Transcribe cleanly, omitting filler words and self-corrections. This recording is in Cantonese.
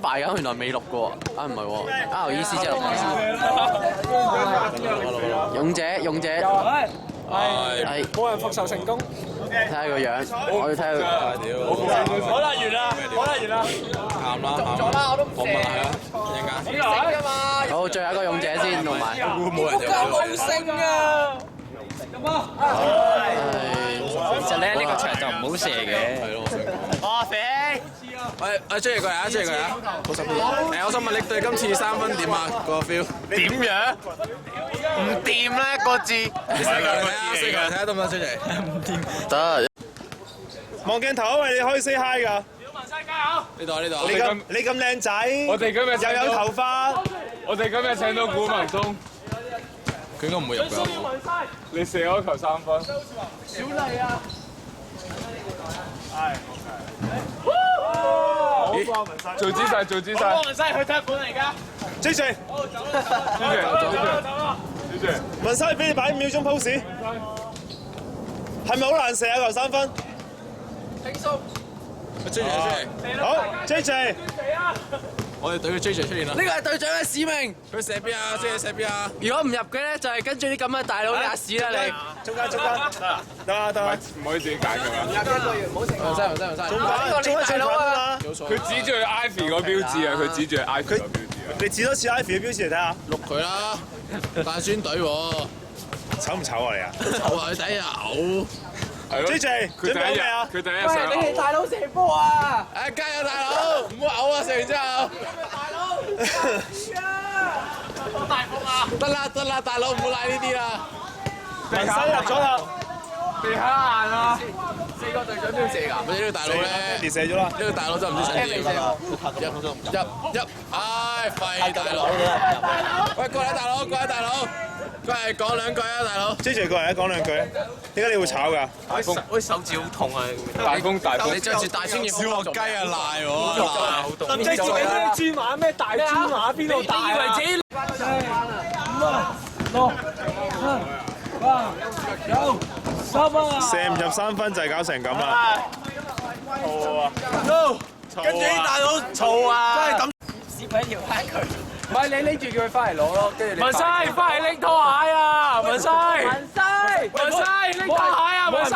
拜㗎，原來未錄過啊，唔係喎，REC 即係錄緊。勇者，係冇人復仇成功。睇下個樣，我要睇下。好啦，完啦，啱啦，中咗啦，我都唔射。陣間。好，最後一個勇者先，同埋。冇人就冇升啊！其實咧呢個場就唔好射嘅。係咯，哦，肥！喂，阿張爺過嚟啊，張爺過嚟啊！我想問你對今次3分點啊？個 feel 點樣？唔掂咧個字。你試過嚟睇下得唔得，張爺？唔掂。得。望鏡頭啊！喂，你可以 say hi 㗎。呢度。你咁靚仔，我哋今日又有頭髮。我哋今日請到古文東，佢應該唔會入㗎。你射咗球3分。小麗啊！係。做姿勢。文西去踢館嚟㗎。JJ。文西俾你擺5秒鐘 pose。係咪好難射啊？球3分。輕鬆。張爺。好 ，JJ。我哋隊嘅 JJ 出現啦。呢個係隊長嘅使命。佢射邊啊？張爺射邊啊？如果唔入嘅咧，就係跟住啲咁嘅大佬壓屎啦你。中間。得。唔可以自己揀㗎嘛？文西。中間大佬啊！佢指住 Ivy 個標誌啊！佢指住 Ivy 個標誌啊！你指多次 Ivy 嘅標誌嚟睇下。錄佢啦，大宣隊喎。醜唔醜啊你啊？臭啊！佢第一日嘔。係咯。 JJ 準備好未啊？佢第一日上。你哋大佬射波啊！誒，加油大佬，唔好嘔啊！食完之後。得啦，大佬唔好賴呢啲啦。文西入咗啦。地下硬啊4個隊長都要射㗎。呢個大佬咧，你射咗啦。呢個大佬真唔知想點啊！入，唉，廢大佬！喂，過嚟大佬，過嚟講兩句啊，大佬！ JJ 過嚟啊，講兩句啊。點解你會炒㗎？我手指好痛啊！大風。你着住大專業小學雞啊賴喎！即係自己咩豬馬咩大豬馬邊度大啊？自己射唔入3分就係搞成咁啦。跟住啲大佬嘈啊！真係抌屎鬼條翻佢。唔係你拎住叫佢翻嚟攞咯，跟住你。文西，翻嚟拎拖鞋啊！文西，拎拖鞋啊！文西。